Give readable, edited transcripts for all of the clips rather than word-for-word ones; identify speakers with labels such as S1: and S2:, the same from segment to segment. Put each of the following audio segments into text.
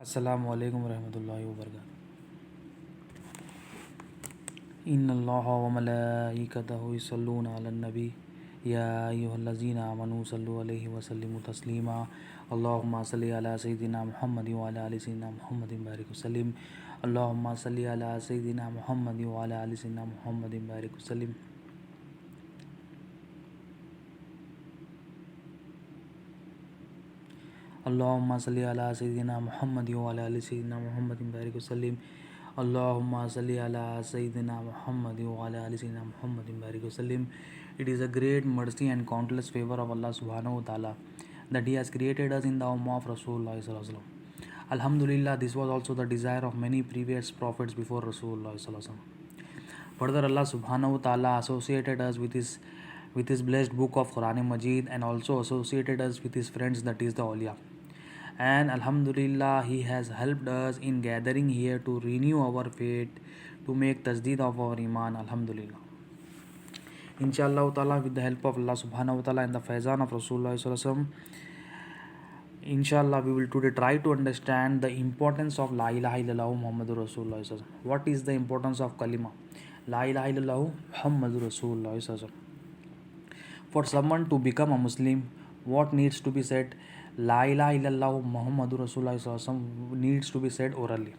S1: अस्सलामु अलैकुम रहमतुल्लाहि व बरकातुहू। इन्नल्लाह व मलाइकतहु युसल्लूना अलन नबी या अय्युहल्लज़ीना आमनू सल्लु अलैहि व सल्लिमू तस्लीमा। अल्लाहुम्मा सल्लि अला सय्यिदिना मुहम्मद व अला आलि सय्यिदिना मुहम्मद बारिक वसल्लिम। अल्लाहुम्मा सल्लि अला सय्यिदिना मुहम्मद व अला आलि सय्यिदिना मुहम्मद बारिक वसल्लिम। अल्लाहुम्मा सल्लि अला सय्यिदिना मुहम्मद व अला आलि सय्यिदिना मुहम्मद बारिक वसल्लिम। अल्लाहुम्मा सल्लि अला सय्यिदिना मुहम्मद व अला आलि सय्यिदिना मुहम्मद बारिक वसल्लिम. It is a great mercy and countless favor of Allah subhanahu wa ta'ala that He has created us in the ummah of Rasulullah sallallahu alaihi wasallam. Alhamdulillah, this was also the desire of many previous prophets before Rasulullah sallallahu alaihi wasallam. Further, Allah subhanahu wa ta'ala associated us with His blessed book of Quran Majid and also associated us with His friends, that is the awliya. And Alhamdulillah, He has helped us in gathering here to renew our faith, to make tasdeed of our iman. Alhamdulillah. Inshallah ta'ala, with the help of Allah subhanahu wa ta'ala and the faizan of Rasulullah sallallahu alaihi wasallam, inshallah we will today try to understand the importance of La ilaha illallah Muhammadur Rasulullah sallallahu alaihi wasallam. What is the importance of kalima La ilaha illallah Muhammadur Rasulullah sallallahu alaihi wasallam? For someone to become a Muslim, what needs to be said? La ilaha illallah Muhammadur Rasulullah sallallahu alaihi wasallam needs to be said orally.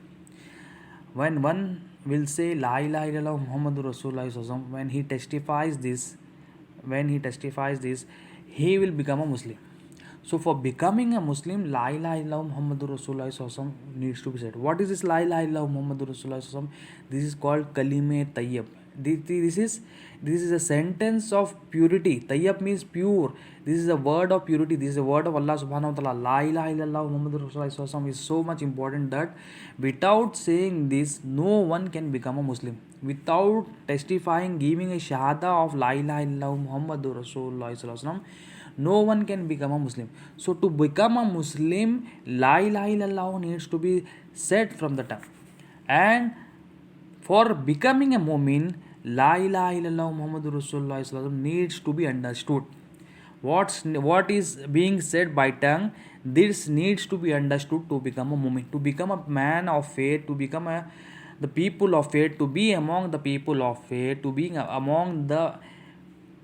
S1: When one will say La ilaha illallah Muhammadur Rasulullah sallallahu alaihi wasallam, when he testifies this, he will become a Muslim. So for becoming a Muslim, La ilaha illallah Muhammadur Rasulullah sallallahu alaihi wasallam needs to be said. What is this La ilaha illallah Muhammadur Rasulullah sallallahu alaihi wasallam? This is called Kalime Tayyib. This is a sentence of purity. Tayyib means pure. This is a word of purity. This is a word of Allah subhanahu wa ta'ala. La ilaha illallah Muhammadur Rasulullah sallallahu alaihi wasallam is so much important that without saying this, no one can become a Muslim. Without testifying, giving a shahada of La ilaha illallah Muhammadur Rasulullah sallallahu alaihi wasallam, no one can become a Muslim. So to become a Muslim, La ilaha illallah needs to be said from the tongue. And for becoming a mu'min, La ilaha illallah Muhammadur Rasulullah sallallahu alaihi wasallam needs to be understood. What is being said by tongue, this needs to be understood to become a mu'min, to become a man of faith, to become the people of faith, to be among the people of faith, to be among the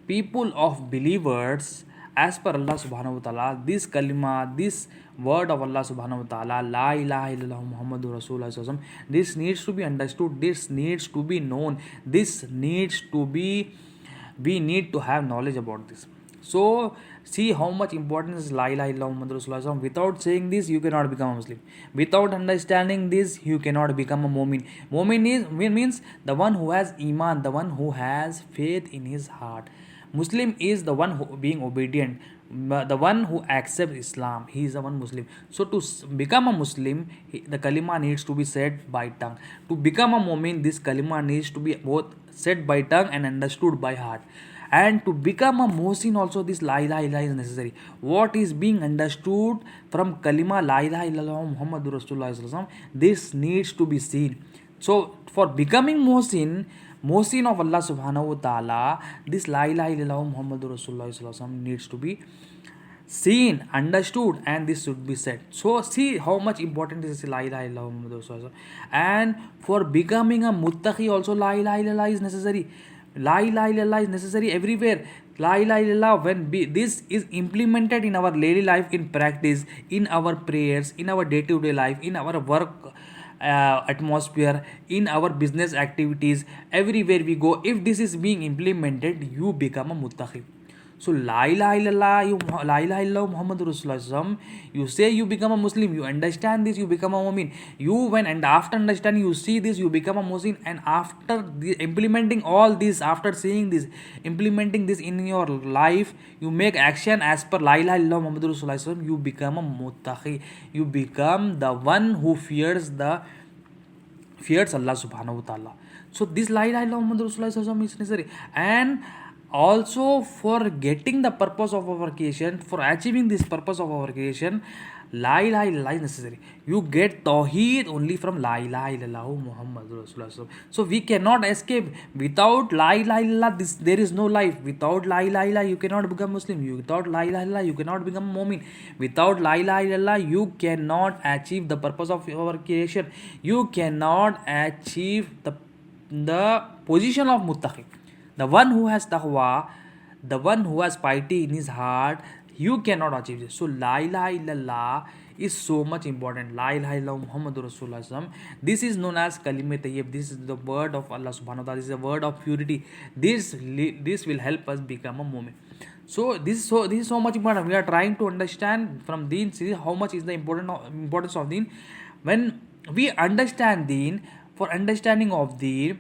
S1: people of believers as per Allah subhanahu wa ta'ala. This kalima, this word of Allah subhanahu wa ta'ala, La ilaha illallah Muhammadur Rasulullah sallallahu alaihi wasallam, this needs to be understood, this needs to be known, we need to have knowledge about this. So see how much important is La ilaha illallah Muhammadur Rasulullah sallallahu alaihi wasallam. Without saying this, you cannot become a Muslim. Without understanding this, you cannot become a mu'min. Mu'min means the one who has iman, the one who has faith in his heart. Muslim is the one who being obedient, the one who accepts Islam. He is the one Muslim. So to become a Muslim, the kalima needs to be said by tongue. To become a mu'min, this kalima needs to be both said by tongue and understood by heart. And to become a muhsin also, this La ilaha illallah is necessary. What is being understood from kalima La ilaha illallah Muhammadur Rasulullah sallallahu alaihi wasallam, this needs to be seen. So for becoming muhsin of Allah subhanahu wa ta'ala, this La ilaha illallah Muhammadur Rasulullah sallallahu alaihi wasallam needs to be seen, understood, and this should be said. So see how much important is La ilaha illallah Muhammadur Rasulullah sallallahu alaihi wasallam. And for becoming a muttaqi also, La ilaha illallah is necessary. La ilaha illallah is necessary everywhere. La ilaha illallah, when this is implemented in our daily life, in practice, in our prayers, in our day-to-day life, in our work atmosphere, in our business activities, everywhere we go, if this is being implemented, you become a muttaqi. So La ilaha illallah Muhammadur Rasulullah sallallahu alaihi wasallam, you say you become a Muslim, you understand this, you become a mu'min. And after understanding, you see this, you become a Muslim. And after implementing all this, after seeing this, implementing this in your life, you make action as per La ilaha illallah Muhammadur Rasulullah sallallahu alaihi wasallam, you become a muttaqi. You become the one who fears Allah subhanahu wa ta'ala. So this La ilaha illallah Muhammadur Rasulullah sallallahu alaihi wasallam is necessary. And also for getting the purpose of our creation, for achieving this purpose of our creation, La ilaha illallah is necessary. You get tawheed only from La ilaha illallah Muhammadur Rasulullah. So we cannot escape without La ilaha illallah. There is no life. Without La ilaha illallah, you cannot become Muslim. Without La ilaha illallah, you cannot become a Mu'min. Without La ilaha illallah, you cannot achieve the purpose of your creation. You cannot achieve the position of muttaqi. The one who has taqwa, the one who has piety in his heart, you cannot achieve this. So La ilaha illallah is so much important. La ilaha illallah Muhammadur Rasulullah. This is known as kalime tayyib. This is the word of Allah subhanahu wa ta'ala. This is a word of purity. This will help us become a mu'min. So this is so much important. We are trying to understand from Deen series how much is the importance of Deen. When we understand Deen, for understanding of Deen,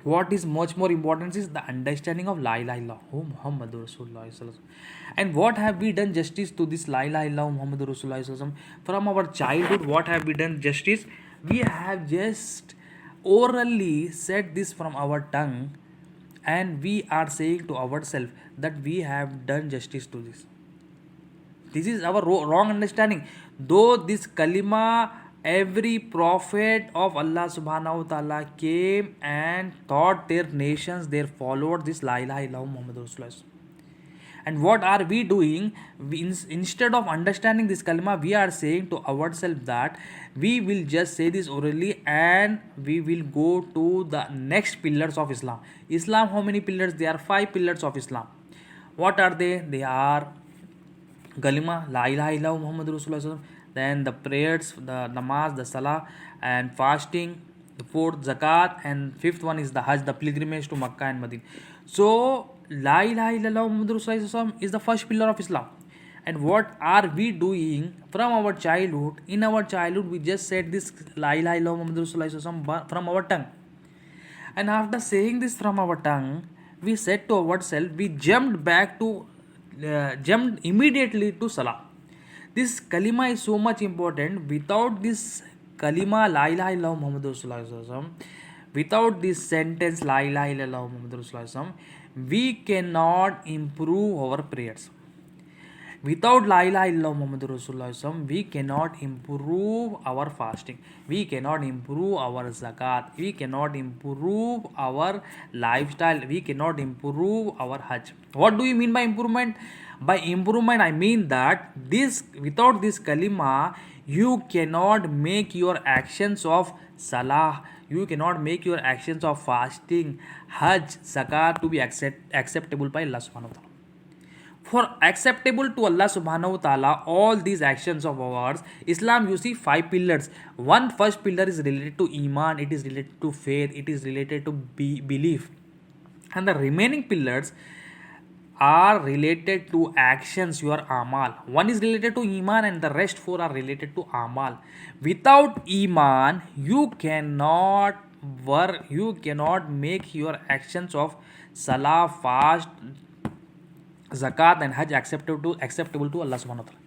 S1: what is much more important is the understanding of La ilaha illallah Muhammadur Rasulullah. And what have we done justice to this La ilaha illallah Muhammadur Rasulullah? From our childhood, what have we done justice? We have just orally said this from our tongue, and we are saying to ourselves that we have done justice to this. This is our wrong understanding. Though this kalima, every prophet of Allah subhanahu wa ta'ala came and taught their nations, they followed this La ilaha illallah Muhammadur Rasulullah. And what are we doing? Instead of understanding this kalima, we are saying to ourselves that we will just say this orally and we will go to the next pillars of Islam. Islam, how many pillars? There are 5 pillars of Islam. What are they? They are kalima, La ilaha illallah Muhammadur Rasulullah. Then the prayers, the namaz, the salah, and fasting. The 4th, zakat, and 5th one is the hajj, the pilgrimage to Makkah and Medina. So La ilaha illallah Muhammadur Rasulullah is the first pillar of Islam. And what are we doing from our childhood? In our childhood, we just said this La ilaha illallah Muhammadur Rasulullah from our tongue. And after saying this from our tongue, we said to ourselves, we jumped immediately to salah. This kalima is so much important. Without this kalima, La ilaha illallah Muhammadur Rasulullah, without this sentence, La ilaha illallah Muhammadur Rasulullah, we cannot improve our prayers. Without La ilaha illallah Muhammadur Rasulullah, we cannot improve our fasting. We cannot improve our zakat. We cannot improve our lifestyle. We cannot improve our hajj. What do you mean by improvement? By improvement, I mean that without this kalima, you cannot make your actions of salah, you cannot make your actions of fasting, hajj, zakat to be acceptable by Allah subhanahu wa ta'ala. For acceptable to Allah subhanahu wa ta'ala, all these actions of ours, Islam, you see 5 pillars. First pillar is related to iman, it is related to faith, it is related to belief. And the remaining pillars are related to actions, your amal. One is related to iman and the rest 4 are related to amal. Without iman, you cannot make your actions of salah, fast, zakat and hajj acceptable to Allah subhanahu wa ta'ala.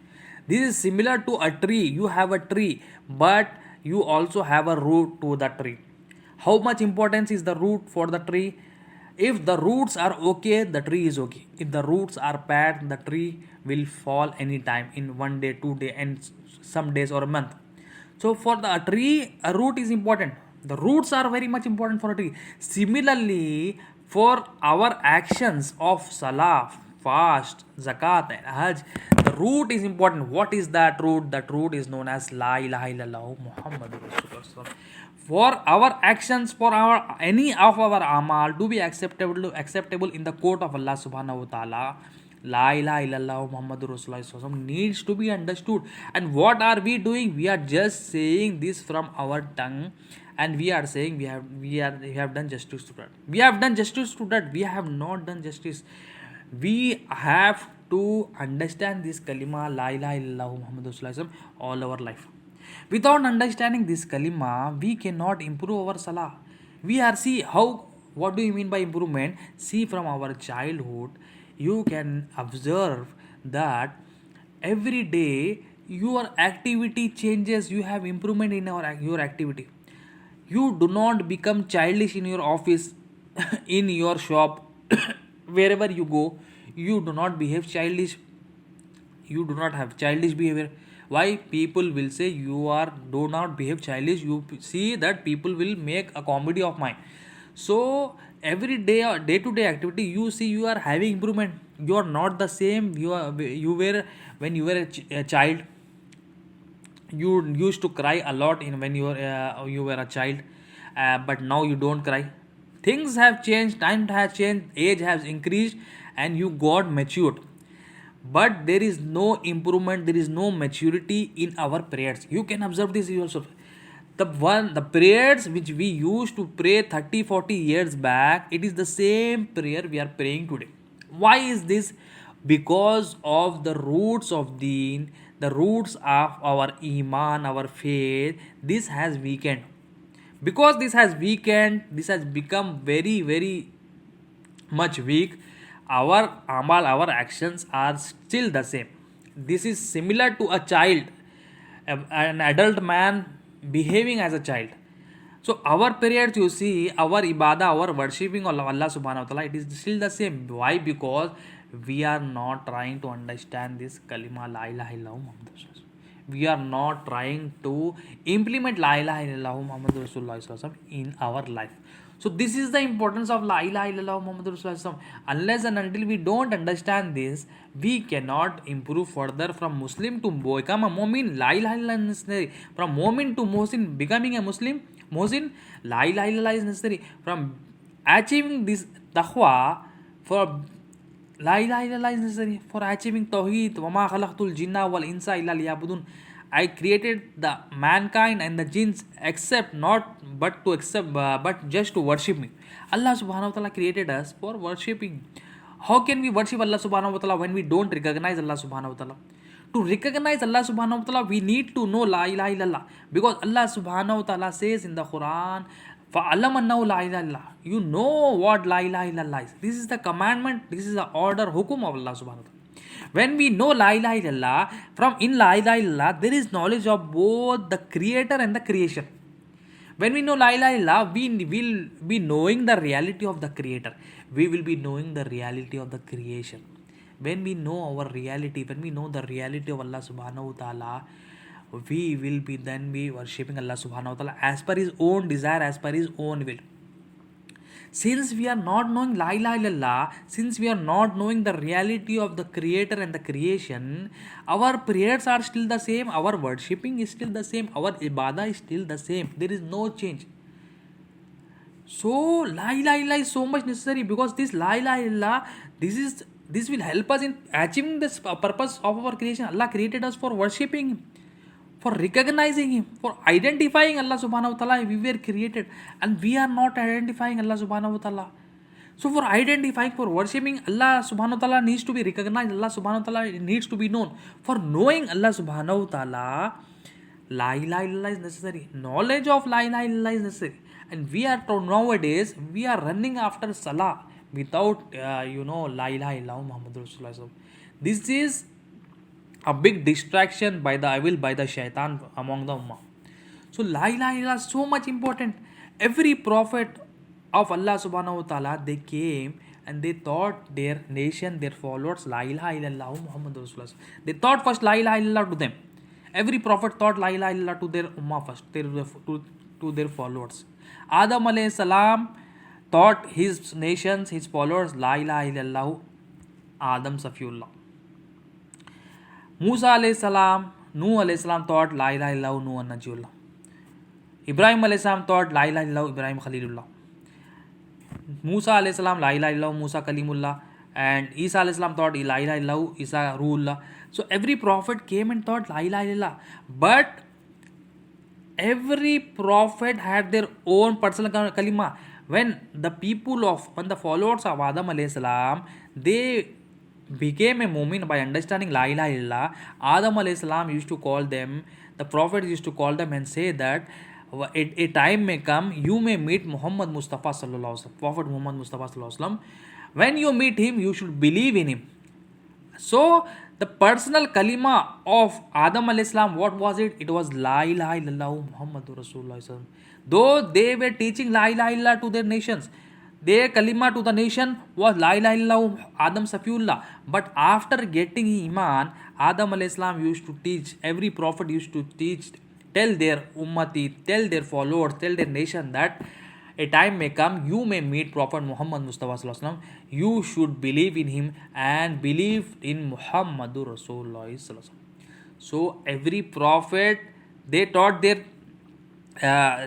S1: This is similar to a tree. You have a tree, but you also have a root to the tree. How much importance is the root for the tree? If the roots are okay, the tree is okay. If the roots are bad, the tree will fall anytime, in 1 day, 2 days, and some days or a month. So for the tree, a root is important. The roots are very much important for a tree. Similarly, for our actions of salah, fast, zakat and hajj, the root is important. What is that root? That root is known as La ilaha illallah Muhammadur Rasulullah. For our actions, for our any of our amal to be acceptable in the court of Allah subhanahu wa ta'ala, La ilaha illallah Muhammadur Rasulullah needs to be understood. And what are we doing? We are just saying this from our tongue, and we are saying we have done justice to that. We have done justice to that. We have not done justice. We have to understand this kalima La ilaha illallah Muhammadur Rasulullah all our life. Without understanding this kalima, we cannot improve our salah. What do you mean by improvement? See, from our childhood, you can observe that every day your activity changes. You have improvement in your activity. You do not become childish in your office, in your shop, wherever you go. You do not behave childish. You do not have childish behavior. Why people will say you are do not behave childish? You see that people will make a comedy of mine. So every day or day to day activity, you see you are having improvement. You are not the same you were when you were a child. You used to cry a lot in when you were a child, but now you don't cry. Things have changed, time has changed, age has increased, and you got matured. But there is no improvement, there is no maturity in our prayers. You can observe this yourself. The prayers which we used to pray 30 40 years back, it is the same prayer we are praying today. Why is this? Because of the roots of deen, the roots of our iman, our faith, this has weakened. Because this has weakened, this has become very very much weak. Our amal, our actions are still the same. This is similar to a child, an adult man behaving as a child. So our prayers, you see, our ibadah, our worshipping of Allah subhanahu wa ta'ala, it is still the same. Why? Because we are not trying to understand this kalima la ilaha illallah Muhammad Rasulullah. We are not trying to implement la ilaha illallah Muhammad Rasulullah in our life. So this is the importance of la ilaha illallah Muhammad Rasulullah. Unless and until we don't understand this, we cannot improve further from Muslim to become a Mu'min. La ilaha illallah is necessary. From Mu'min to Muhsin, becoming a Muslim, Muhsin, la ilaha illallah is necessary. From achieving this taqwa, for La ilaha illallah is necessary. For achieving Tawheed, وَمَا خَلَقْتُ الْجِنَّ وَالْإِنسَ إِلَّا لِيَعْبُدُونَ. I created the mankind and the jinns except not but to accept but just to worship me. Allah subhanahu wa ta'ala created us for worshipping. How can we worship Allah subhanahu wa ta'ala when we don't recognize Allah subhanahu wa ta'ala? To recognize Allah subhanahu wa ta'ala, we need to know la ilaha illallah. Because Allah subhanahu wa ta'ala says in the Quran, فَعَلَمَ أَنَّهُ لَا إِلَهَ إِلَّا. You know what la ilaha illallah is. This is the commandment, this is the order, hukum of Allah subhanahu wa ta'ala. When we know la ilaha illallah, from in la ilaha illallah, there is knowledge of both the creator and the creation. When we know la ilaha illallah, we will be knowing the reality of the creator. We will be knowing the reality of the creation. When we know our reality, when we know the reality of Allah subhanahu wa ta'ala, we will be then be worshipping Allah subhanahu wa ta'ala as per his own desire, as per his own will. Since we are not knowing la ilaha illallah, since we are not knowing the reality of the creator and the creation, our prayers are still the same, our worshipping is still the same, our ibadah is still the same. There is no change. So la ilaha illallah is so much necessary, because this la ilaha illallah, this will help us in achieving this purpose of our creation. Allah created us for worshipping him, for recognizing him, for identifying Allah subhanahu wa ta'ala. We were created and we are not identifying Allah subhanahu wa ta'ala. So for identifying, for worshipping Allah subhanahu wa ta'ala needs to be recognized, Allah subhanahu wa ta'ala needs to be known. For knowing Allah subhanahu wa ta'ala, la ilaha illallah is necessary. Knowledge of la ilaha illallah is necessary. And we are nowadays, we are running after salah without la ilaha illallah Muhammad Rasulullah. This is a big distraction by the evil, by the shaitan among the ummah. So la ilaha illallah is so much important. Every prophet of Allah subhanahu wa ta'ala, they came and they taught their nation, their followers, la ilaha illallah Muhammad Rasulullah. They taught first la ilaha illallah to them. Every prophet taught la ilaha illallah to their ummah first, to their followers. Adam alayhi salam taught his nations, his followers, la ilaha illallah Adam Safiullah. Musa alayhi salam, Nuh alayhi salam taught la ilaha illallah Nuh Najiyullah. Ibrahim alayhi salam taught la ilaha illallah Ibrahim Khalilullah. Musa alayhi salam la ilaha illallah Musa Kalimullah, and Isa alayhi salam taught la ilaha illallah Isa Ruhullah. So every prophet came and taught la ilaha illallah, but every prophet had their own personal kalima. When the followers of Adam alayhi salam, they became a mu'min by understanding la ilaha illallah, Adam alayhi salam used to call them, the prophet used to call them and say that a time may come, you may meet Muhammad Mustafa sallallahu alaihi wasallam, Prophet Muhammad Mustafa sallallahu alaihi wasallam. When you meet him, you should believe in him. So the personal kalima of Adam alayhi salam, what was it? It was la ilaha illallah Muhammadur Rasulullah. Though they were teaching la ilaha illallah to their nations, Their kalima to the nation was La ilaha illallah Adam Safiullah. But after getting Iman, Adam alayhi salam used to teach, every prophet used to teach, tell their ummati, tell their followers, tell their nation that a time may come, you may meet Prophet Muhammad Mustafa Sallallahu Alaihi Wasallam. You should believe in him and believe in Muhammadur Rasulullah Sallallahu Alaihi Wasallam. So every prophet, they taught their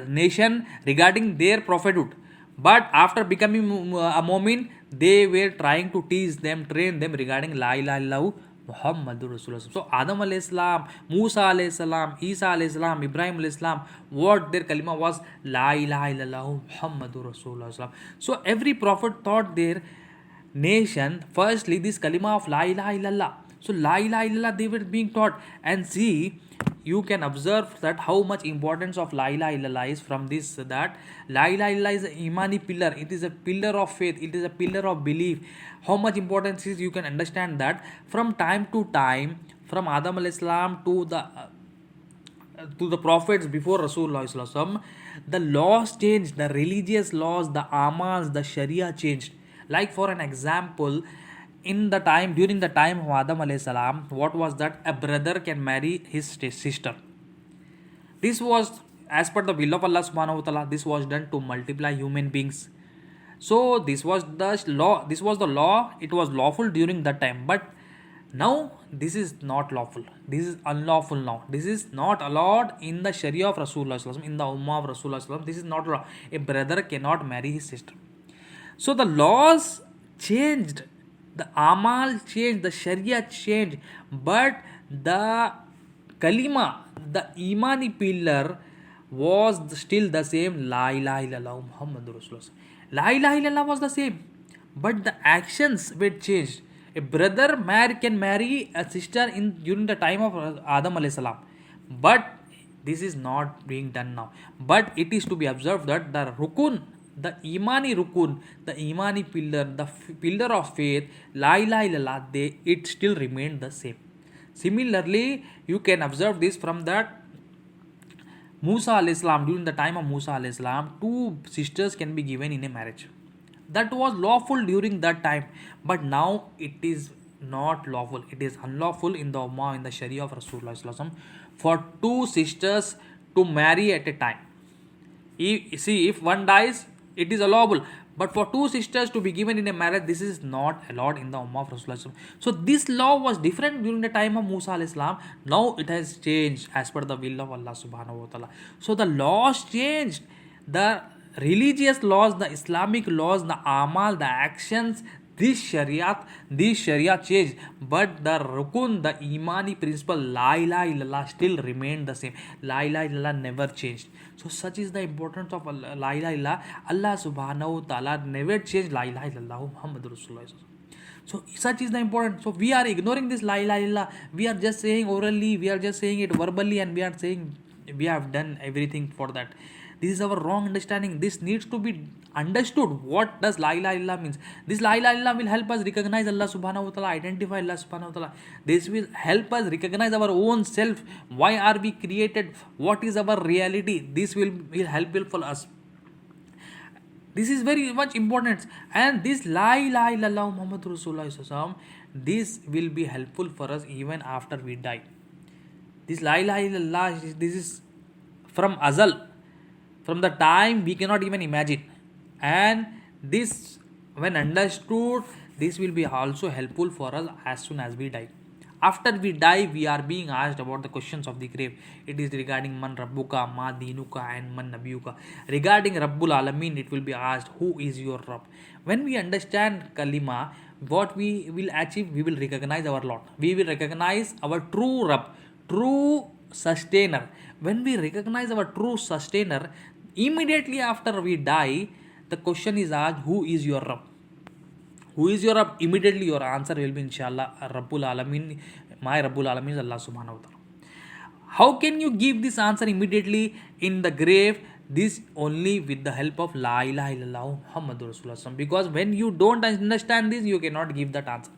S1: nation regarding their prophethood. But after becoming a Mu'min, they were trying to teach them, train them regarding La ilaha illallah Muhammadur Rasulullah. So Adam alayhi salam, Musa alayhi salam, Isa alayhi salam, Ibrahim alayhi salam, what their kalima was La ilaha illallah Muhammadur Rasulullah. So every prophet taught their nation firstly this kalima of La ilaha illallah. So La ilaha illallah they were being taught, and see, you can observe that how much importance of La ilaha illallah is from this, that La ilaha illallah is an imani pillar. It is a pillar of faith. It is a pillar of belief. How much importance is, you can understand that from time to time, from Adam alayhi salam to the prophets before Rasulullah sallallahu alaihi wasallam, the laws changed, the religious laws, the amals, the sharia changed. Like for an example, during the time of Adam alayhi salam, what was that? A brother can marry his sister. This was as per the will of Allah subhanahu wa ta'ala. This was done to multiply human beings. So this was the law. This was the law. It was lawful during that time. But now this is not lawful. This is unlawful now. This is not allowed in the Sharia of Rasulullah sallallahu alaihi wasallam, in the Ummah of Rasulullah sallallahu alaihi wasallam. This is not allowed. A brother cannot marry his sister. So the laws changed, the amal changed, the sharia changed, but the kalima, the imani pillar was still the same. La ilaha illallah Muhammadur Rasulullah. La ilaha illallah was the same, but the actions were changed. A brother can marry a sister during the time of Adam alayhi salam, but this is not being done now. But it is to be observed that the rukun, the imani rukun, the imani pillar, the pillar of faith, La ilaha illallah, it still remained the same. Similarly, you can observe this from that Musa alayhi salam, during the time of Musa alayhi salam, two sisters can be given in a marriage. That was lawful during that time, but now it is not lawful. It is unlawful in the Ummah, in the Sharia of Rasulullah sallallahu alaihi wasallam, for two sisters to marry at a time. If one dies, it is allowable. But for two sisters to be given in a marriage, this is not allowed in the Ummah of Rasulullah. So this law was different during the time of Musa alayhi salam. Now it has changed as per the will of Allah subhanahu wa ta'ala. So the laws changed. The religious laws, the Islamic laws, the amal, the actions, this sharia changed, but the rukun, the imani principle, La ilaha illallah, still remained the same. La ilaha illallah never changed. So such is the importance of La ilaha illallah. Allah subhanahu wa ta'ala never changed La ilaha illallah Muhammadur Rasulullah. So such is the importance. So we are ignoring this La ilaha illallah. We are just saying orally, we are just saying it verbally, and we are saying we have done everything for that. This is our wrong understanding. This needs to be understood. What does La ilaha illallah means? This La ilaha illallah will help us recognize Allah subhanahu wa ta'ala, identify Allah subhanahu wa ta'ala. This will help us recognize our own self. Why are we created? What is our reality? This will help for us. This is very much important. And this La ilaha illallah Muhammadur Rasulullah, this will be helpful for us even after we die. This La ilaha illallah, this is from Azal. From the time we cannot even imagine. And this, when understood, this will be also helpful for us as soon as we die. After we die, we are being asked about the questions of the grave. It is regarding Man Rabbuka, Ma Dinuka, and Man Nabiyuka. Regarding Rabbul Alamin, it will be asked, who is your Rabb? When we understand Kalima, what we will achieve, we will recognize our Lord. We will recognize our true Rabb, true sustainer. When we recognize our true sustainer, immediately after we die, the question is asked, who is your Rabb? Who is your Rabb? Immediately your answer will be inshallah Rabbul Alamin. My Rabbul Alamin is Allah subhanahu wa ta'ala. How can you give this answer immediately in the grave? This only with the help of La ilaha illallah Muhammadur Rasulullah. Because when you don't understand this, you cannot give that answer.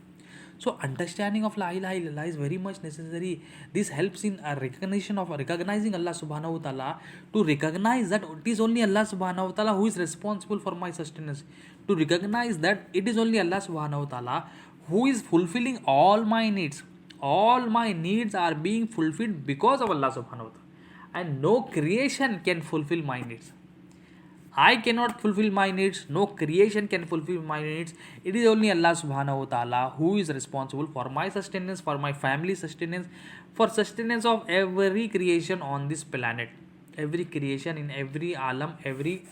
S1: So understanding of la ilaha illallah is very much necessary. This helps in a recognition of recognizing Allah subhanahu wa ta'ala, to recognize that it is only Allah subhanahu wa ta'ala who is responsible for my sustenance, to recognize that it is only Allah subhanahu wa ta'ala who is fulfilling all my needs. All my needs are being fulfilled because of Allah subhanahu wa ta'ala, and no creation can fulfill my needs. I cannot fulfill my needs, no creation can fulfill my needs. It is only Allah subhanahu wa ta'ala who is responsible for my sustenance, for my family sustenance, for sustenance of every creation on this planet. Every creation in every alam, every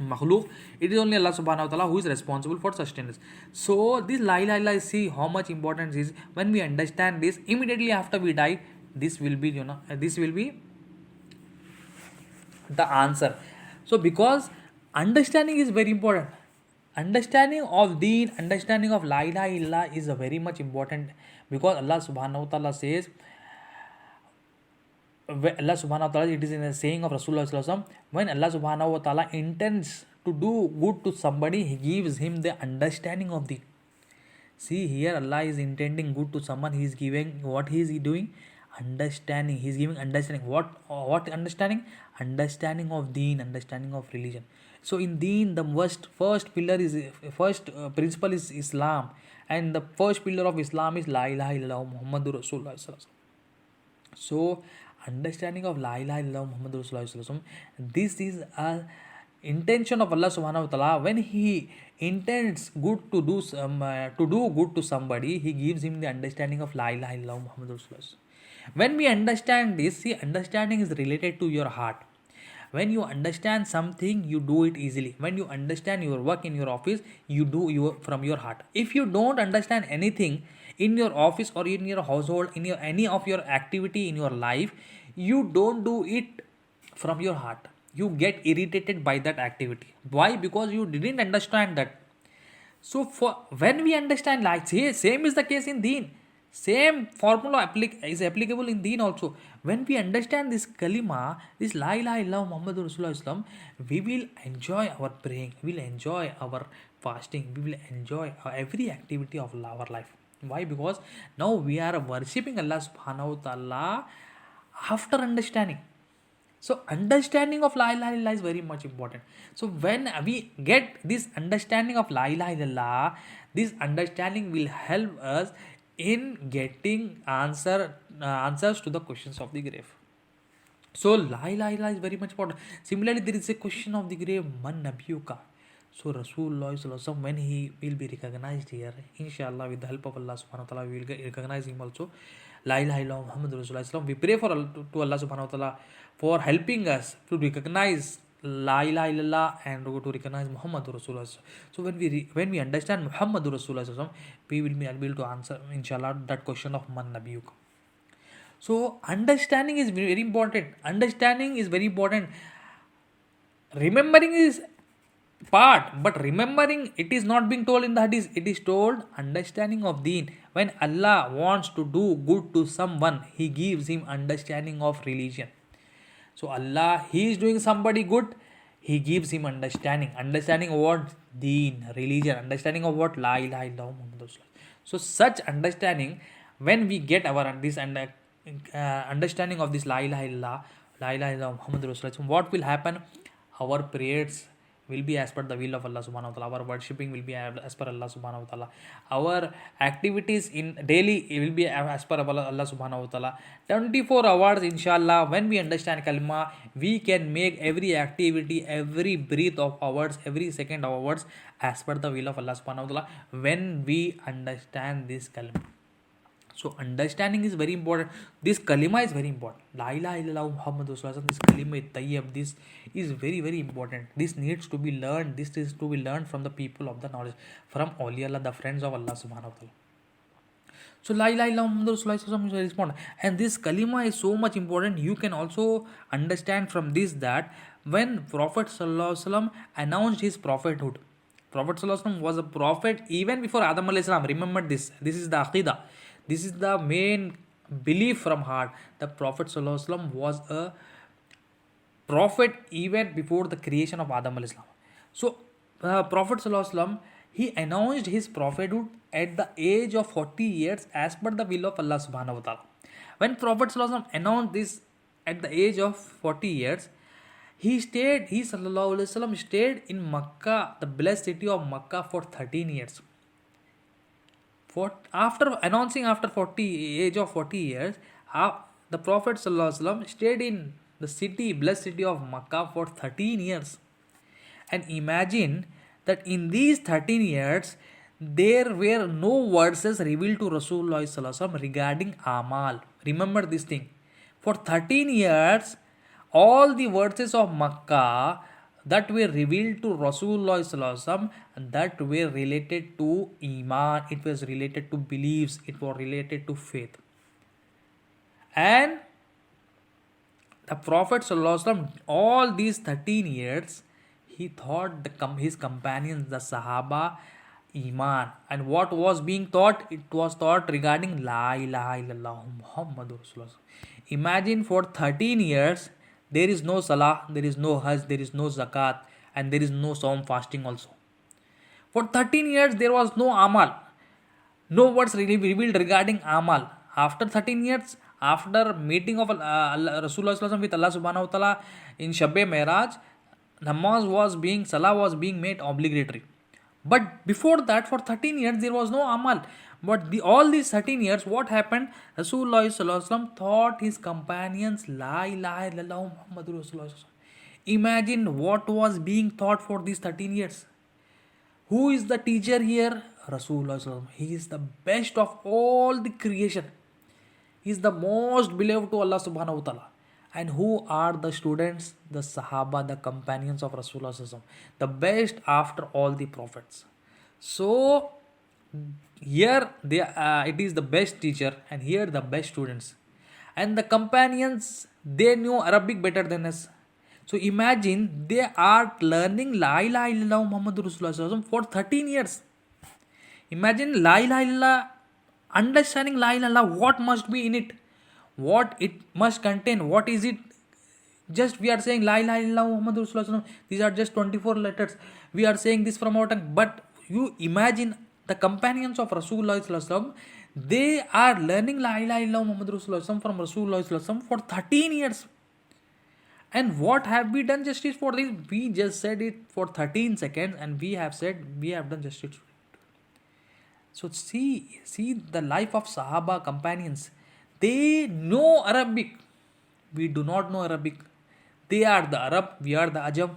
S1: makhluk, it is only Allah subhanahu wa ta'ala who is responsible for sustenance. So this la ilaha illallah, see how much importance is. When we understand this, immediately after we die, this will be, this will be the answer. So because understanding is very important, understanding of deen, understanding of la ilaha illallah is a very much important, because Allah subhanahu wa ta'ala says, Allah subhanahu wa ta'ala, it is in a saying of Rasulullah sallallahu alaihi wasallam, when Allah subhanahu wa ta'ala intends to do good to somebody, he gives him the understanding of deen. See here, Allah is intending good to someone, he is giving, what he is doing, understanding, he is giving understanding. What understanding? Understanding of deen, understanding of religion. So in deen, the first pillar is, first principle is Islam, and the first pillar of Islam is la ilaha illallah Muhammadur Rasulullah sallallahu alaihi wasallam. So understanding of la ilaha illallah Muhammadur Rasulullah sallallahu alaihi wasallam, this is a intention of Allah subhanahu wa ta'ala. When he intends good to do good to somebody, he gives him the understanding of la ilaha illallah Muhammadur Rasulullah. When we understand this, see, understanding is related to your heart. When you understand something, you do it easily. When you understand your work in your office, you do from your heart. If you don't understand anything in your office or in your household, in your any of your activity in your life, you don't do it from your heart. You get irritated by that activity. Why? Because you didn't understand that. So when we understand, like same is the case in deen. Same formula is applicable in deen also. When we understand this kalima, this la ilaha illallah Muhammadur Rasulullah Islam, we will enjoy our praying, we will enjoy our fasting, we will enjoy every activity of our life. Why? Because now we are worshipping Allah subhanahu wa ta'ala after understanding. So understanding of la ilaha illallah is very much important. So when we get this understanding of la ilaha illallah, this understanding will help us in getting answers to the questions of the grave. So la ilaha illallah is very much important. Similarly, there is a question of the grave, man nabiyuka. So Rasulullah sallallahu alaihi wasallam, when he will be recognized here, inshallah, with the help of Allah subhanahu wa ta'ala, we will recognize him also. La ilaha illallah Muhammad Rasulullah. We pray to Allah subhanahu wa ta'ala for helping us to recognize La ilaha illallah and to recognize Muhammad Rasulullah. So when we understand Muhammad Rasulullah, we will be able to answer, inshallah, that question of man nabiyuka. So understanding is very important. Understanding is very important. Remembering is part, but remembering, it is not being told in the hadith. It is told understanding of deen. When Allah wants to do good to someone, he gives him understanding of religion. So Allah, he is doing somebody good, he gives him understanding of what? Deen, religion, understanding of what? La ilaha illallah Muhammadur Rasulullah. So such understanding, when we get our understanding of this la ilaha illallah Muhammadur Rasulullah, what will happen? Our prayers will be as per the will of Allah subhanahu wa ta'ala. Our worshipping will be as per Allah subhanahu wa ta'ala. Our activities in daily will be as per Allah subhanahu wa ta'ala. 24 hours, inshallah, when we understand kalima, we can make every activity, every breath of ours, every second of ours as per the will of Allah subhanahu wa ta'ala, when we understand this kalima. So understanding is very important. This kalima is very important. La ilaha illallah Muhammadur Rasulullah. This kalima tayyib, this is very, very important. This needs to be learned. This is to be learned from the people of the knowledge, from awliya Allah, the friends of Allah subhanahu wa ta'ala. So la ilaha illallah Muhammadur Rasulullah is very important. And this kalima is so much important. You can also understand from this that when Prophet sallallahu alaihi wasallam announced his prophethood, Prophet sallallahu alaihi wasallam was a prophet even before Adam alayhi salam. Remember this. This is the aqidah. This is the main belief from heart. The Prophet ﷺ was a prophet even before the creation of Adam alayhi salam. So Prophet ﷺ, He announced his prophethood at the age of 40 years as per the will of Allah subhanahu wa ta'ala. When Prophet Sallallahu announced this at the age of 40 years, he Sallallahu Alaihi Wasallam stayed in Makkah, the blessed city of Makkah, for 13 years. After announcing after 40 age of 40 years, the Prophet ﷺ stayed in the city, blessed city of Makkah for 13 years. And imagine that in these 13 years, there were no verses revealed to Rasulullah ﷺ regarding Amal. Remember this thing. For 13 years, all the verses of Makkah that were revealed to Rasulullah ﷺ, that were related to Iman, it was related to beliefs, it was related to faith. And the Prophet ﷺ, all these 13 years, he taught his companions, the Sahaba, Iman. And what was being taught? It was taught regarding La ilaha illallah Muhammadur Rasulullah. Imagine for 13 years, there is no Salah, there is no Hajj, there is no Zakat, and there is no Saum fasting also. For 13 years, there was no Amal. No words really revealed regarding Amal. After 13 years, after meeting of Rasulullah with Allah subhanahu wa ta'ala in Shabbe Miraj, Salah was being made obligatory. But before that, for 13 years, there was no Amal. But all these 13 years, what happened? Rasulullah taught his companions La ilaha illallah Muhammadur Rasulullah. Imagine what was being taught for these 13 years. Who is the teacher here? Rasulullah. He is the best of all the creation. He is the most beloved to Allah subhanahu wa ta'ala. And who are the students? The Sahaba, the companions of Rasulullah. The best after all the prophets. So, here it is the best teacher, and here the best students. And the companions, they knew Arabic better than us. So imagine they are learning La ilaha illallah Muhammadur Rasulullah for 13 years. Imagine La ilaha illallah, understanding La ilaha illallah, what must be in it, what it must contain, what is it. Just we are saying La ilaha illallah Muhammadur Rasulullah, these are just 24 letters. We are saying this from our tongue. But you imagine the companions of Rasulullah, they are learning La ilaha illallah Muhammadur Rasulullah from Rasulullah for 13 years. And what have we done justice for this? We just said it for 13 seconds and we have done justice. So see the life of Sahaba companions. They know Arabic. We do not know Arabic. They are the Arab, we are the Ajam.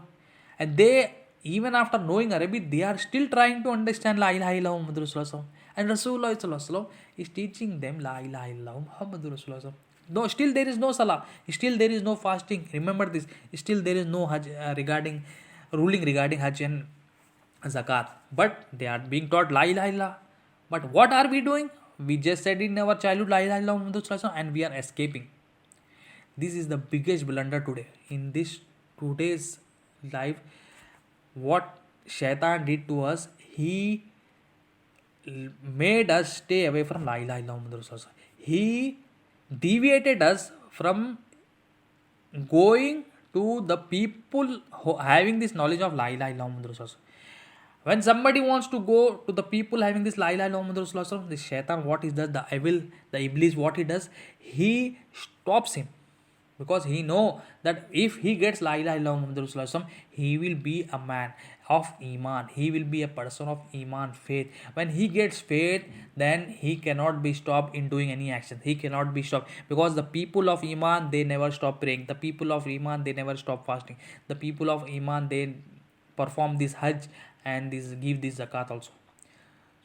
S1: And they, even after knowing Arabic, they are still trying to understand La ilaha illallah Muhammadur Rasulullah. And Rasulullah is teaching them La ilaha illallah Muhammadur Rasulullah. No, still there is no Salah. Still there is no fasting. Remember this. Still there is no Hajj ruling regarding Hajj and Zakat. But they are being taught La ilaha illallah. But what are we doing? We just said in our childhood La ilaha illallah Muhammadur Rasulullah and we are escaping. This is the biggest blunder today. In this today's life, what Shaitan did to us, he made us stay away from La ilaha illallah Muhammadur Rasulullah. He deviated us from going to the people having this knowledge of La ilaha illallah Muhammadur Rasulullah. When somebody wants to go to the people having this La ilaha illallah Muhammadur Rasulullah, the Shaitan, what he does, the Iblis, what he does, he stops him. Because he know that if he gets La ilaha illallah Muhammadur Rasulullah, he will be a man of Iman. He will be a person of Iman, faith. When he gets faith, then he cannot be stopped in doing any action. He cannot be stopped. Because the people of Iman, they never stop praying. The people of Iman, they never stop fasting. The people of Iman, they perform this Hajj and give this Zakat also.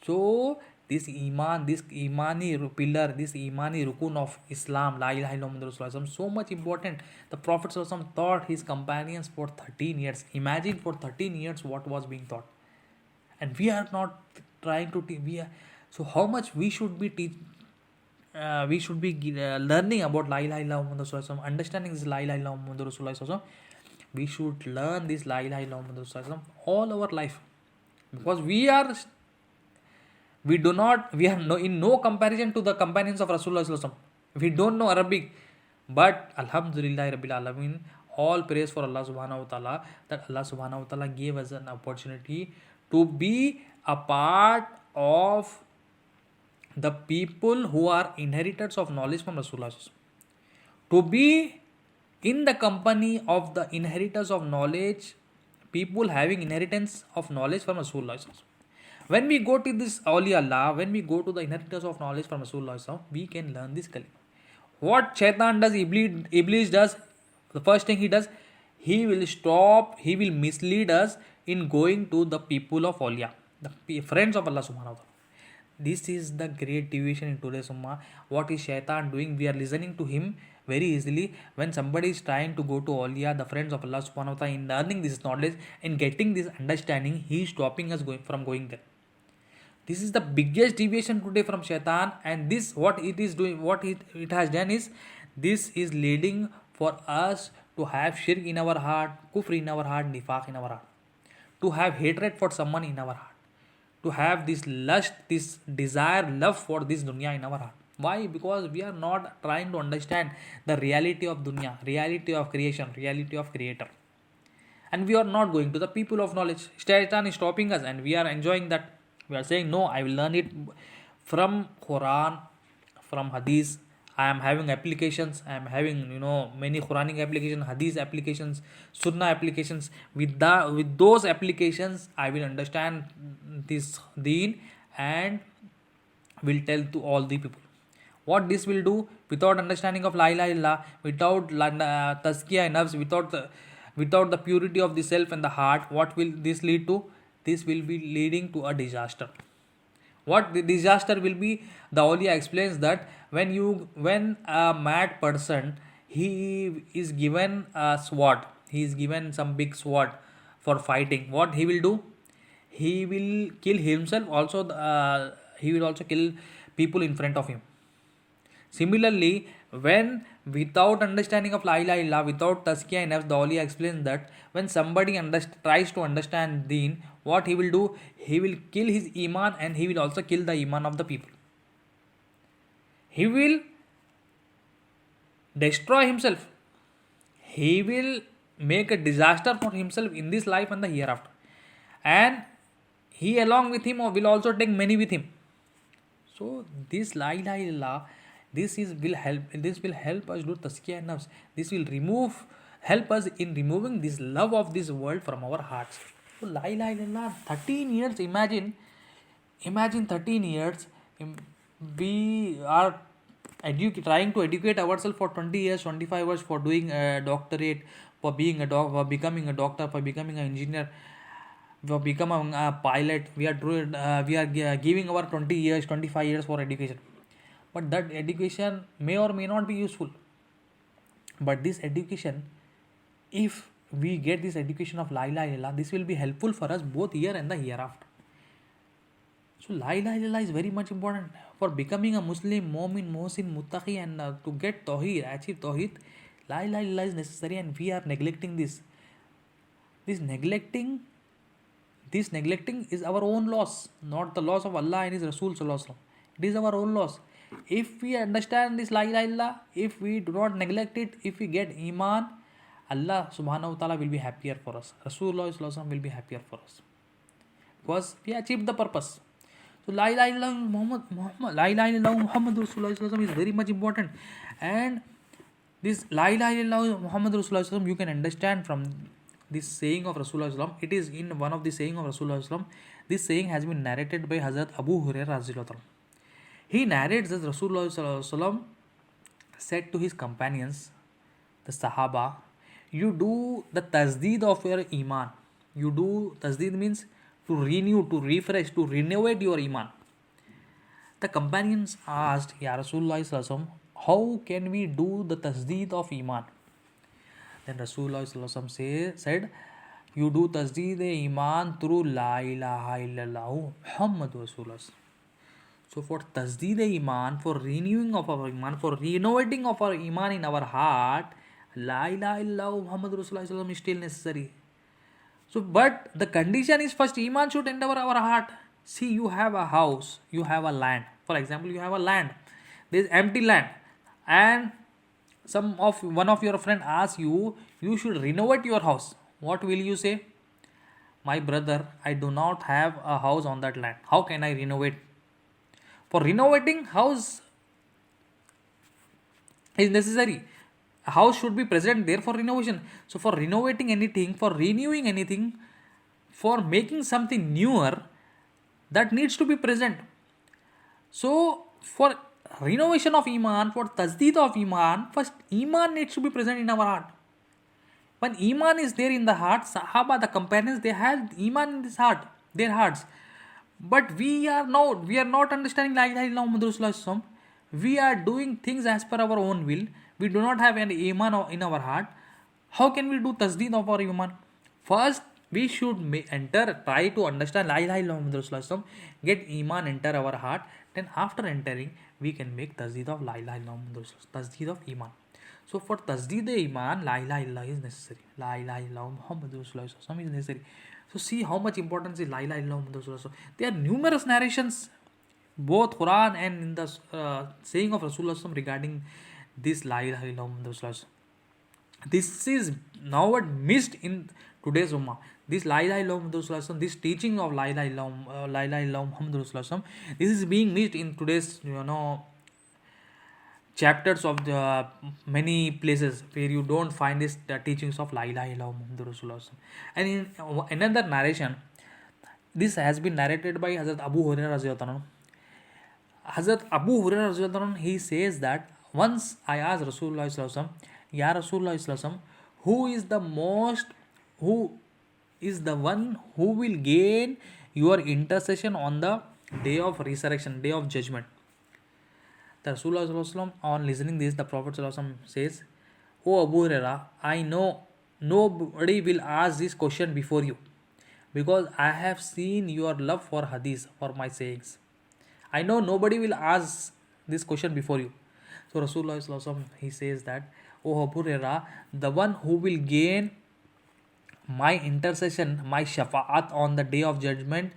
S1: So, this Iman, this Imani pillar, this Imani rukun of Islam, La ilaha illallah Muhammadur Rasulullah, so much important. The Prophet ﷺ taught his companions for 13 years. Imagine for 13 years what was being taught. And we are not trying to teach. So how much we should be learning about La ilaha illallah Muhammadur Rasulullah, understanding this La ilaha illallah Muhammadur Rasulullah. We should learn this La ilaha illallah Muhammadur Rasulullah all our life. Because we are in no comparison to the companions of Rasulullah. We don't know Arabic. But Alhamdulillah Rabbil Alameen, all praise for Allah subhanahu wa ta'ala, that Allah subhanahu wa ta'ala gave us an opportunity to be a part of the people who are inheritors of knowledge from Rasulullah. To be in the company of the inheritors of knowledge, people having inheritance of knowledge from Rasulullah. When we go to this awliya Allah, when we go to the inheritors of knowledge from Rasulullah, we can learn this kalima. What shaitan does, Iblis does, the first thing he does, he will stop, he will mislead us in going to the people of awliya, the friends of Allah subhanahu wa ta'ala. This is the great deviation in today's ummah. What is shaitan doing? We are listening to him very easily. When somebody is trying to go to awliya, the friends of Allah subhanahu wa ta'ala, in learning this knowledge and getting this understanding, he is stopping us from going there. This is the biggest deviation today from shaitan, and this what it is doing, what it has done is, this is leading for us to have shirk in our heart, kufr in our heart, nifaq in our heart, to have hatred for someone in our heart, to have this lust, this desire, love for this dunya in our heart. Why? Because we are not trying to understand the reality of dunya, reality of creation, reality of creator. And we are not going to the people of knowledge. Shaitan is stopping us and we are enjoying that. We are saying, no, I will learn it from Quran, from Hadith. I am having applications. I am having, many Quranic applications, Hadith applications, Sunnah applications. With those applications, I will understand this deen and will tell to all the people. What this will do, without understanding of La ilaha illallah, without tazkiyah nafs, without the purity of the self and the heart, what will this lead to? This will be leading to a disaster. What the disaster will be? The awliya explains that when a mad person, he is given a sword, he is given some big sword for fighting, what he will do? He will kill himself also. He will also kill people in front of him. Similarly, when without understanding of La ilaha illallah, without tazkiyah enough, the awliya explains that when somebody tries to understand deen, what he will do? He will kill his iman and he will also kill the iman of the people. He will destroy himself. He will make a disaster for himself in this life and the hereafter. And he along with him will also take many with him. So this La ilaha illallah, this will help us do tazkiyah nafs. This will help us in removing this love of this world from our hearts. So La ilaha illallah, 13 years, imagine 13 years, we are trying to educate ourselves for 20 years, 25 years, for doing a doctorate, for being for becoming a doctor, for becoming an engineer, for becoming a pilot. We are giving our 20 years, 25 years for education. But that education may or may not be useful. But this education, if we get this education of La ilaha illallah, this will be helpful for us both here and the hereafter. So La ilaha illallah is very much important for becoming a Muslim, Mu'min, Muhsin, Muttaqi, and to get Tawheed, achieve Tawheed. La ilaha illallah is necessary, and we are neglecting this. This neglecting is our own loss, not the loss of Allah and His Rasul sallallahu alaihi wasallam. It is our own loss. If we understand this La ilaha illallah, if we do not neglect it, if we get Iman, Allah subhanahu wa ta'ala will be happier for us. Rasulullah sallallahu alaihi wasallam will be happier for us. Because we achieved the purpose. So La ilaha illallah Muhammad Rasulullah sallallahu alaihi wasallam is very much important. And this La ilaha illallah Muhammad Rasulullah sallallahu alaihi wasallam, you can understand from this saying of Rasulullah sallallahu alaihi wasallam. It is in one of the saying of Rasulullah sallallahu alaihi wasallam. This saying has been narrated by Hazrat Abu Hurairah radhiyallahu anhu. He narrates that Rasulullah sallallahu alaihi wasallam said to his companions, the Sahaba, you do the tasdeed of your iman. You do tasdeed means to renew, to refresh, to renovate your iman. The companions asked, Ya Rasulullah sallallahu alaihi wasallam, how can we do the tasdeed of iman? Then Rasulullah sallallahu alaihi wasallam said, you do tasdeed iman through La ilaha illallah Muhammadur Rasulullah. So for tasdeed iman, for renewing of our iman, for renovating of our iman in our heart, La ilaha illallah Muhammadur Rasulullah is still necessary. So, but the condition is first iman should enter our heart. See, you have a house, you have a land. For example, you have a land. There is empty land, and one of your friend asks you, you should renovate your house. What will you say? My brother, I do not have a house on that land. How can I renovate? For renovating house is necessary. A house should be present there for renovation. So for renovating anything, for renewing anything, for making something newer, that needs to be present. So for renovation of iman, for tasdeed of iman, first iman needs to be present in our heart. When iman is there in the heart, Sahaba, the companions, they had iman in this heart, their hearts. But we are not understanding La ilaha illallah Muhammad Rasulullah. We are doing things as per our own will. We do not have any iman in our heart. How can we do tasdeed of our iman? First, we should try to understand La ilaha illallah Muhammad Rasulullah, get iman enter our heart. Then after entering, we can make tasdeed of La ilaha illallah Muhammad Rasulullah, tasdeed of iman. So for tasdeed iman, La ilaha illallah is necessary. La ilaha illallah Muhammad Rasulullah is necessary. So see how much importance is La ilaha illallah Muhammad Rasulullah. There are numerous narrations, both Quran and in the saying of Rasulullah regarding this La ilaha illallah Muhammad Rasulullah. This is now what missed in today's ummah. This La ilaha illallah Muhammad Rasulullah, this teaching of La ilaha illallah Muhammad Rasulullah, this is being missed in today's chapters of the many places where you don't find this the teachings of La ilaha illallah Muhammad Rasulullah. And in another narration, this has been narrated by Hazrat Abu Hurairah radhiyallahu anhu. Hazrat Abu Hurairah radhiyallahu anhu, he says that once I asked Rasulullah sallallahu alaihi wasallam, Ya Rasulullah sallallahu alaihi wasallam, who is the one who will gain your intercession on the day of resurrection, day of judgment? The Rasulullah sallallahu alaihi wasallam, on listening this, the Prophet sallallahu alaihi wasallam says, O Abu Hurairah, I know nobody will ask this question before you, because I have seen your love for hadith, for my sayings. I know nobody will ask this question before you. So Rasulullah sallallahu alaihi wasallam, he says that, O Abu Hurairah, the one who will gain my intercession, my shafa'at on the day of judgment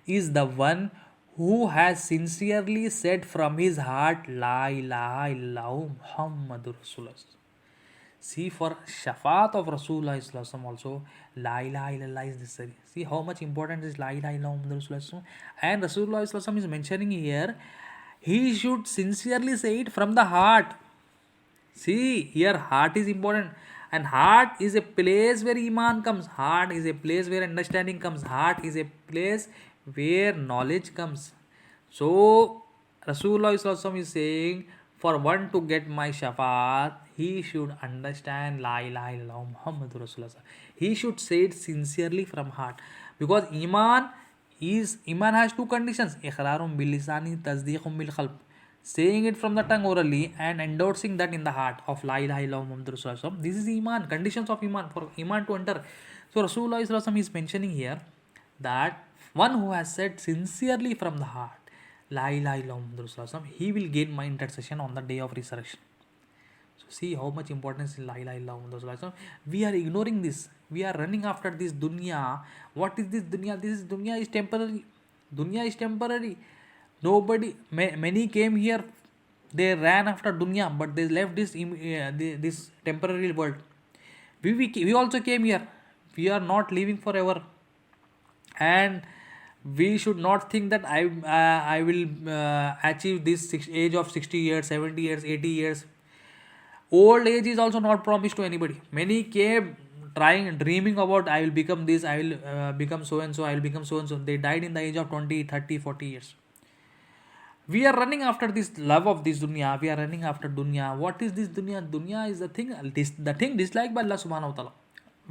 S1: is the one who has sincerely said from his heart, La ilaha illallah Muhammadur Rasulullah. See, for shafa'at of Rasulullah also, La ilaha illallah is necessary. See how much important is La ilaha illallah Muhammadur Rasulullah. And Rasulullah is mentioning here, he should sincerely say it from the heart. See, here heart is important. And heart is a place where iman comes. Heart is a place where understanding comes. Heart is a place where knowledge comes. So Rasulullah is saying, for one to get my shafaat, he should understand La ilaha illallah Muhammadur Rasulullah. He should say it sincerely from heart. Because iman has two conditions. Iqrarum bil lisani, tasdeequm bil qalb. Saying it from the tongue orally and endorsing that in the heart of La ilaha illallah Muhammadur Rasulullah. This is iman, conditions of iman, for iman to enter. So Rasulullah is mentioning here that one who has said sincerely from the heart, La ilaha illallah Muhammadur Rasulullah, he will gain my intercession on the day of resurrection. So see how much importance in La ilaha illallah Muhammadur Rasulullah. We are ignoring this. We are running after this dunya. What is this dunya? This dunya is temporary. Dunya is temporary. Many came here, they ran after dunya, but they left this temporary world. We also came here. We are not living forever, and we should not think that I will achieve this age of 60 years, 70 years, 80 years. Old age is also not promised to anybody. Many came dreaming about, I will become this, I will become so and so, I will become so and so. They died in the age of 20, 30, 40 years. We are running after this love of this dunya. We are running after dunya. What is this dunya? Dunya is the thing disliked by Allah subhanahu wa ta'ala.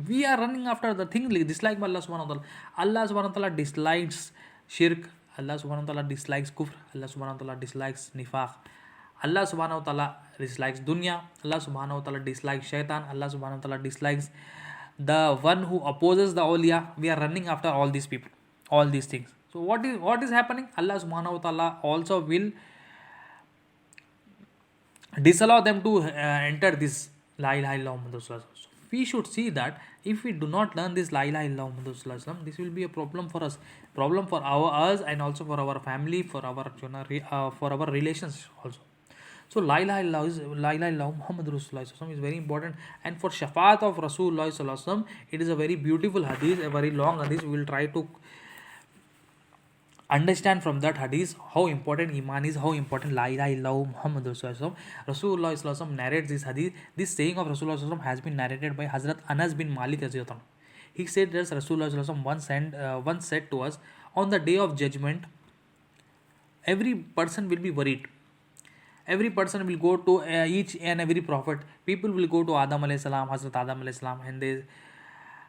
S1: We are running after the thing disliked by Allah subhanahu wa ta'ala. Allah subhanahu wa ta'ala dislikes shirk. Allah subhanahu wa ta'ala dislikes kufr. Allah subhanahu wa ta'ala dislikes nifaq. Allah subhanahu wa ta'ala dislikes dunya. Allah subhanahu wa ta'ala dislikes shaitan. Allah subhanahu wa ta'ala dislikes the one who opposes the awliya. We are running after all these people, all these things. So what is happening? Allah subhanahu wa ta'ala also will disallow them to enter this La ilaha illallah Muhammadur Rasulullah. So we should see that if we do not learn this La ilaha illallah Muhammadur Rasulullah, this will be a problem for us, problem for us, and also for our family, for our relations also. So La ilaha illallah Muhammad Rasulullah sallallahu alaihi wasallam is very important. And for shafaat of Rasulullah sallallahu alaihi wasallam, it is a very beautiful hadith, a very long hadith. We will try to understand from that hadith how important iman is, how important la ilaha illallah Muhammad Rasulullah. Rasulullah sallallahu alaihi wasallam narrates this hadith. This saying of Rasulullah sallallahu alaihi wasallam has been narrated by Hazrat Anas bin Malik radhiyallahu anhu. He said that Rasulullah sallallahu alaihi wasallam once said to us, on the day of judgment, every person will be worried. Every person will go to each and every prophet. People will go to Adam alayhi salam, Hazrat Adam alayhi salam, and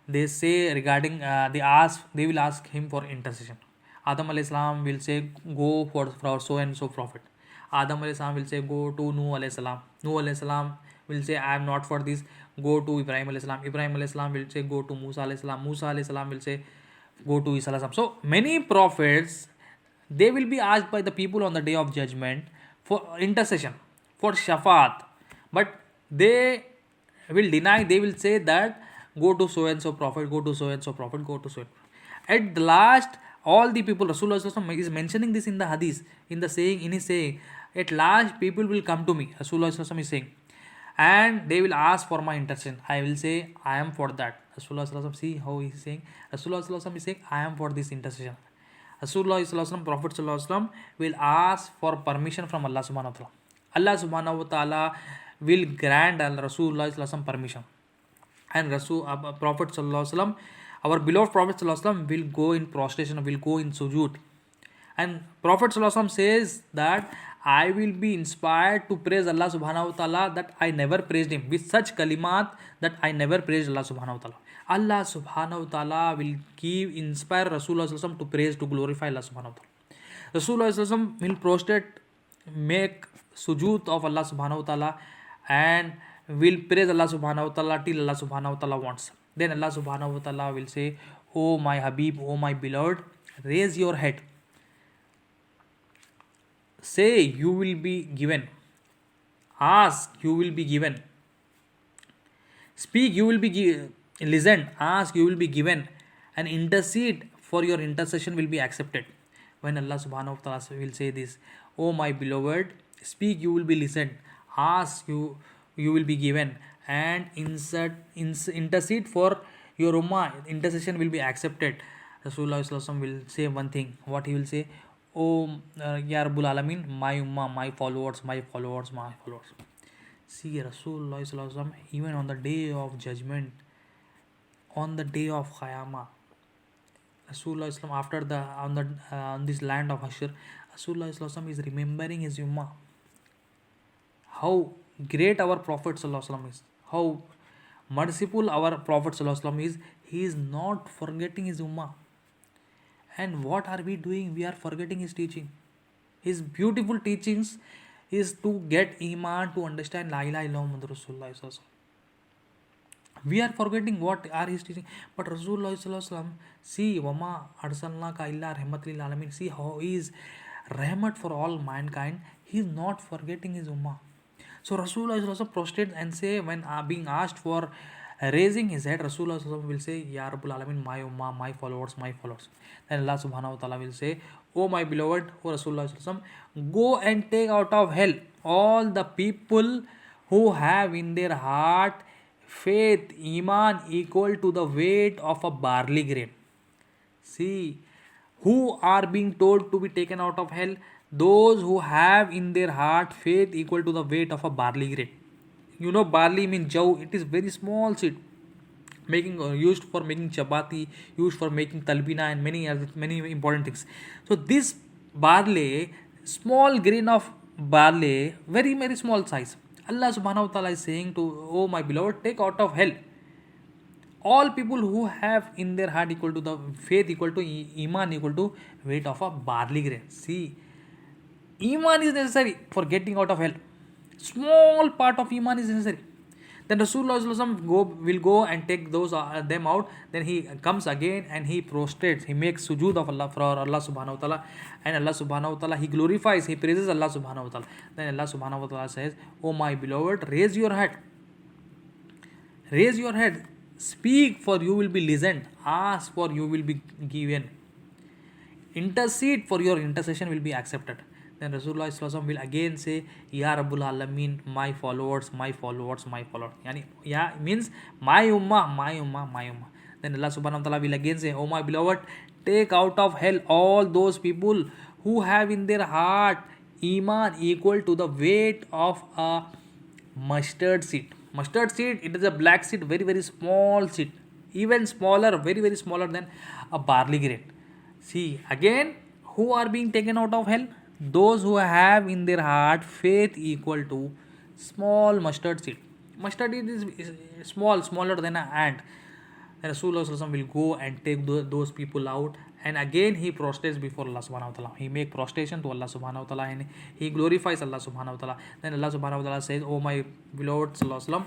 S1: they say regarding they will ask him for intercession. Adam alayhi salam will say, go for so and so prophet. Adam alayhi salam will say, go to Nuh alayhi salam. Nuh alayhi salam will say, I am not for this. Go to Ibrahim alayhi salam. Ibrahim alayhi salam will say, go to Musa alayhi salam. Musa alayhi salam will say, go to Isa alayhi salam. So many prophets, they will be asked by the people on the day of judgment for intercession, for shafaat. But they will deny, they will say that go to so and so prophet, go to so and so prophet, go to so and so. At the last, all the people, Rasulullah sallallahu alaihi wasallam is mentioning this in the hadith, in his saying, at last people will come to me, Rasulullah sallallahu alaihi wasallam is saying, and they will ask for my intercession. I will say, I am for that. Rasulullah sallallahu alaihi wasallam, see how he is saying, Rasulullah sallallahu alaihi wasallam is saying, I am for this intercession. Rasulullah sallallahu alaihi wasallam, Prophet sallallahu alaihi wasallam will ask for permission from Allah subhanahu wa ta'ala. Allah subhanahu wa ta'ala will grant Rasulullah sallallahu alaihi wasallam permission. And Prophet sallallahu alaihi wasallam, our beloved Prophet sallallahu alaihi wasallam will go in prostration, will go in sujood. And Prophet sallallahu alaihi wasallam says that I will be inspired to praise Allah subhanahu wa ta'ala that I never praised him, with such kalimat that I never praised Allah subhanahu wa ta'ala. Allah subhanahu wa ta'ala will inspire Rasulullah sallallahu alaihi wasallam to praise, to glorify Allah subhanahu wa ta'ala. Rasulullah sallallahu alaihi wasallam will prostrate, make sujood of Allah subhanahu wa ta'ala, and will praise Allah subhanahu wa ta'ala till Allah subhanahu wa ta'ala wants. Then Allah subhanahu wa ta'ala will say, oh my Habib, oh my beloved, raise your head. Say, you will be given. Ask, you will be given. Speak, you will be listen. Ask, you will be given. And intercede, for your intercession will be accepted. When Allah subhanahu wa ta'ala will say this, oh my beloved, speak, you will be listened. Ask, you will be given. And intercede for your ummah, intercession will be accepted. Rasulullah sallallahu alaihi wasallam will say one thing. What he will say? Oh, Ya Rabbul Alamin, my ummah, my followers. See, Rasulullah sallallahu alaihi wasallam, even on the day of judgment, on the day of Qiyamah, Rasulullah sallallahu alaihi wasallam, on this land of Hashr, Rasulullah sallallahu alaihi wasallam is remembering his ummah. How great our Prophet sallallahu alaihi wasallam is, how merciful our Prophet sallallahu alaihi wasallam is. He is not forgetting his ummah. And what are we doing? We are forgetting his teaching. His beautiful teachings is to get iman, to understand la ilaha illallah Muhammad Rasulullah sallallahu alaihi wasallam. We are forgetting what are his teaching. But Rasulullah sallallahu alaihi wasallam, see, wama arsalnaka illa rahmat lil alamin. See how he is rahmat for all mankind. He is not forgetting his ummah. So Rasulullah sallallahu alaihi wasallam prostrate and say, when being asked for raising his head, Rasulullah sallallahu alaihi wasallam will say, Ya Rabbul Alamin, my ummah, my followers. Then Allah subhanahu wa ta'ala will say, oh my beloved, oh Rasulullah sallallahu alaihi wasallam, go and take out of hell all the people who have in their heart faith, iman equal to the weight of a barley grain. See, who are being told to be taken out of hell? Those who have in their heart faith equal to the weight of a barley grain. You know, barley means jaw. It is very small seed, used for making chapati, used for making talbina, and many important things. So this barley, small grain of barley, very very small size. Allah subhanahu wa ta'ala is saying to, oh my beloved, take out of hell all people who have in their heart equal to the faith equal to iman equal to weight of a barley grain. See, iman is necessary for getting out of hell. Small part of iman is necessary. Then Rasulullah will go and take them out. Then he comes again and he prostrates. He makes sujood of Allah for Allah subhanahu wa ta'ala. And Allah subhanahu wa ta'ala, he glorifies, he praises Allah subhanahu wa ta'ala. Then Allah subhanahu wa ta'ala says, oh my beloved, raise your head. Raise your head. Speak, for you will be listened. Ask, for you will be given. Intercede, for your intercession will be accepted. then Rasulullah SAW will again say, Ya Rabbul Alameen, my followers, my followers, my followers. Yani, ya means my ummah, my ummah, my ummah. Then Allah subhanahu wa ta'ala will again say, Oh my beloved, take out of hell all those people who have in their heart iman equal to the weight of a mustard seed. Mustard seed, it is a black seed, very, very small seed. Even smaller, very, very smaller than a barley grain. See, again, who are being taken out of hell? Those who have in their heart faith equal to small mustard seed. Mustard seed is small, smaller than an ant. Rasulullah SAW will go and take those people out, and again he prostrates before Allah subhanahu wa ta'ala. He make prostration to Allah subhanahu wa ta'ala, and he glorifies Allah subhanahu wa ta'ala. Then Allah subhanahu wa ta'ala says, Oh my beloved sallallahu alaihi wasallam,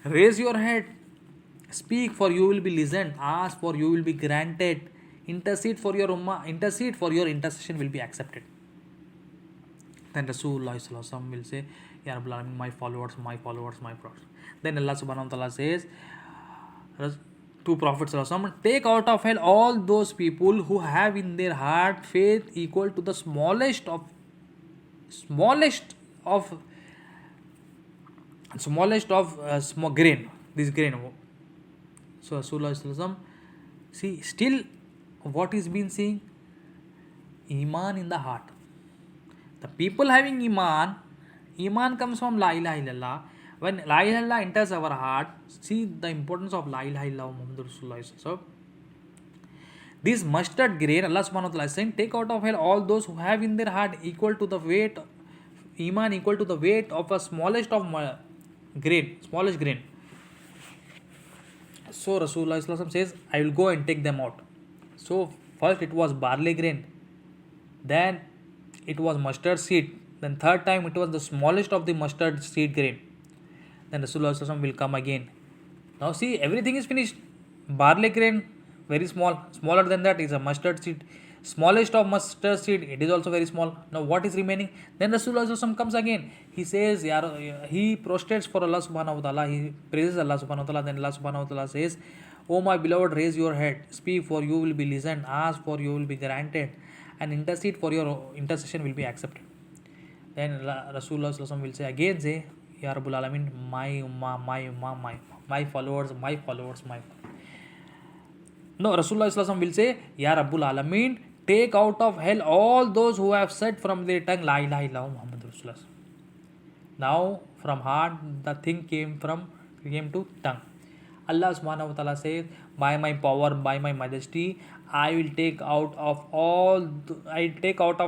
S1: raise your head, speak for you will be listened, ask for you will be granted, intercede for your ummah, intercede for your intercession will be accepted. Then Rasulullah sallallahu alaihi wasallam will say, Ya Rabbul Alamin, my followers, my followers, my followers. Then Allah subhanahu wa ta'ala says to Prophet sallallahu alaihi wasallam, take out of hell all those people who have in their heart faith equal to the smallest of small grain, this grain. So Rasulullah sallallahu alaihi wasallam, see, still what is being saying? Iman in the heart. The people having iman comes from La ilaha illallah. When La ilaha illallah enters our heart, see the importance of La ilaha illallah Muhammadur Rasulullah. So, this mustard grain, Allah subhanahu wa ta'ala is saying, take out of hell all those who have in their heart equal to the weight, iman equal to the weight of a smallest grain. So Rasulullah says, I will go and take them out. So first it was barley grain, then it was mustard seed, then third time it was the smallest of the mustard seed grain. Then Rasulullah will come again. Now see, everything is finished. Barley grain, very small. Smaller than that is a mustard seed. Smallest of mustard seed, it is also very small. Now what is remaining? Then Rasulullah comes again. He says, he prostrates for Allah subhanahu wa ta'ala. He praises Allah subhanahu wa ta'ala. Then Allah subhanahu wa ta'ala says, Oh my beloved, raise your head. Speak for you will be listened. Ask for you will be granted. And intercede for your intercession will be accepted. Then Rasulullah will say again, Ya Rabbul Alamin, my ummah, my ummah, my followers, my followers, my followers. No, Rasulullah will say, Ya Rabbul Alamin, take out of hell all those who have said from their tongue, La ilaha illallah Muhammadur Rasulullah. Now, from heart, the thing came to tongue. Allah subhanahu wa ta'ala says, by my power, by my majesty, I will take out of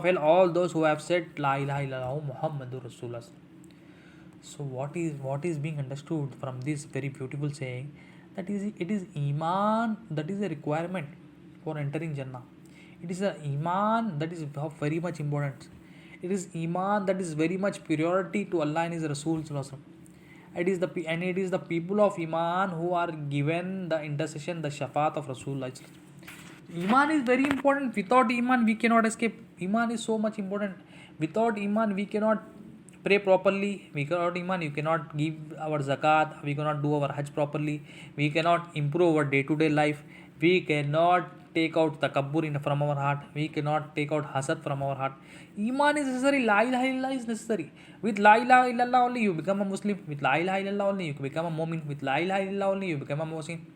S1: hell all those who have said, La ilaha illallah Muhammadur Rasulullah. So what is being understood from this very beautiful saying, that is, it is iman that is a requirement for entering Jannah. It is a iman that is very much important. It is iman that is very much priority to Allah and His Rasul. It is the people of iman who are given the intercession, the shafaat of Rasulullah. Iman is very important. Without iman we cannot escape. Iman is so much important. Without iman we cannot pray properly. Without iman you cannot give our zakat. We cannot do our hajj properly. We cannot improve our day-to-day life. We cannot take out takabbur from our heart. We cannot take out hasad from our heart. Iman is necessary. La ilaha illallah is necessary. With La ilaha illallah only you become a Muslim. With La ilaha illallah only you become a mu'min. With La ilaha illallah only you become a Muslim.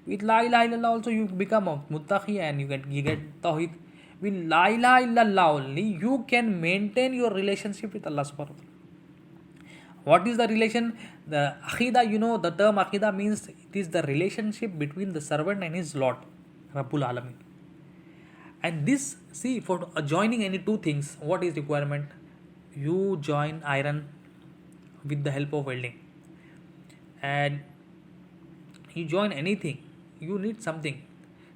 S1: With La ilaha illallah also you become a muttaqi and you get tawhid. With La ilaha illallah only you can maintain your relationship with Allah subhanahu wa ta'ala. What is the relation? The aqidah, the term aqidah means it is the relationship between the servant and his Lord, Rabbul Alamin. And this, see, for joining any two things, what is requirement? You join iron with the help of welding. And you join anything, you need something.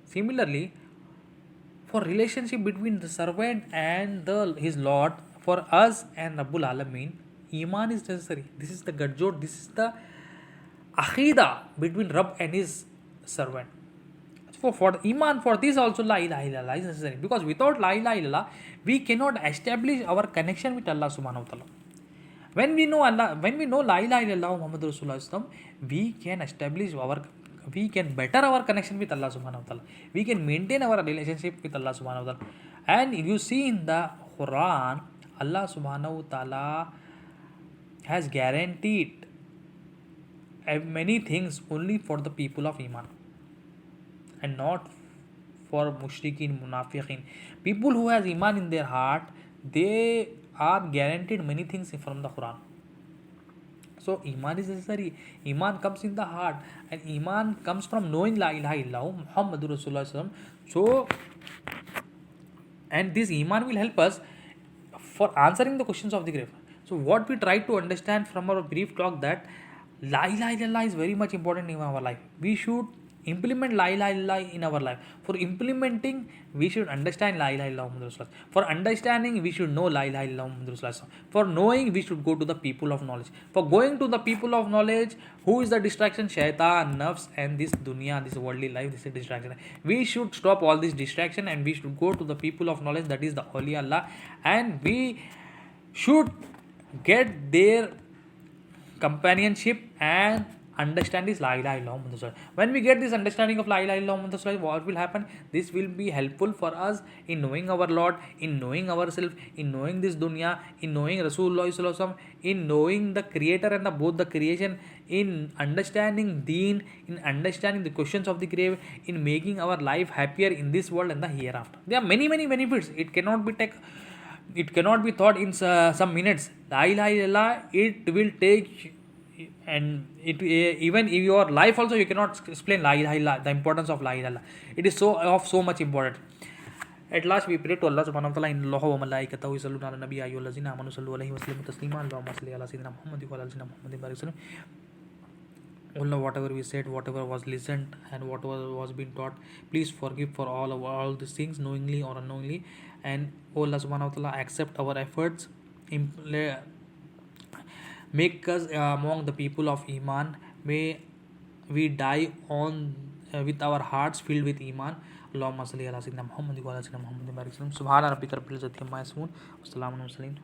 S1: Similarly, for relationship between the servant and his Lord, for us and Rabbul Alamin, iman is necessary. This is the gadjot, this is the aqidah between Rabb and his servant. For iman, for this also La ilaha illallah is necessary. Because without La ilaha illallah, we cannot establish our connection with Allah subhanahu wa ta'ala. When we know La ilaha illallah Muhammadur Rasulullah, we can better our connection with Allah subhanahu wa ta'ala. We can maintain our relationship with Allah subhanahu wa ta'ala. And if you see in the Quran, Allah subhanahu wa ta'ala has guaranteed many things only for the people of Iman and not for mushrikeen, munafiqeen. People who has Iman in their heart, they are guaranteed many things from the Quran. So Iman is necessary. Iman comes in the heart, and Iman comes from knowing La ilaha illallah Muhammadur Rasulullah sallallahu alaihi wasallam. So, and this Iman will help us for answering the questions of the grave. So what we try to understand from our brief talk, that La ilaha illallah is very much important in our life. We should implement La ilaha illallah in our life. For implementing, we should understand La ilaha illallah Muhammadur Rasulullah. For understanding, we should know La ilaha illallah Muhammadur Rasulullah. For knowing, we should go to the people of knowledge. For going to the people of knowledge, who is the distraction? Shaitan, nafs, and this dunya, this worldly life, this is distraction. We should stop all this distraction and we should go to the people of knowledge, that is the Holy Allah, and we should get their companionship and understand this La ilaha illallah Muhammadur Rasulullah. When we get this understanding of La ilaha illallah Muhammadur Rasulullah, what will happen? This will be helpful for us in knowing our Lord, in knowing ourselves, in knowing this dunya, in knowing Rasulullah sallallahu alaihi wasallam, in knowing the creator and the both the creation, in understanding deen, in understanding the questions of the grave, in making our life happier in this world and the hereafter. There are many benefits. It cannot be thought in some minutes. La ilaha illallah, it will take, and it even in your life also you cannot explain La ilaha illallah, the importance of La ilaha illallah. It is so much important. At last we pray to Allah subhanahu wa ta'ala, in Allahu wa malaikatahu yusalluna ala nabiyyi ayyuhallazina amanu sallu alaihi wa sallimu taslima. Allahumma salli ala sayyidina Muhammad wa ala sayyidina Muhammadin barik sallam. Allah, whatever we said, whatever was listened, and whatever was being taught, please forgive for all these things, knowingly or unknowingly. And Allah subhanahu wa ta'ala accept our efforts, make us among the people of Iman. May we die on with our hearts filled with Iman. Allahumma salli ala sayyidina Muhammad wa ala sayyidina Muhammadin barik sallam. Subhana rabbika rabbil izzati amma yasifun. Wassalamu alaikum.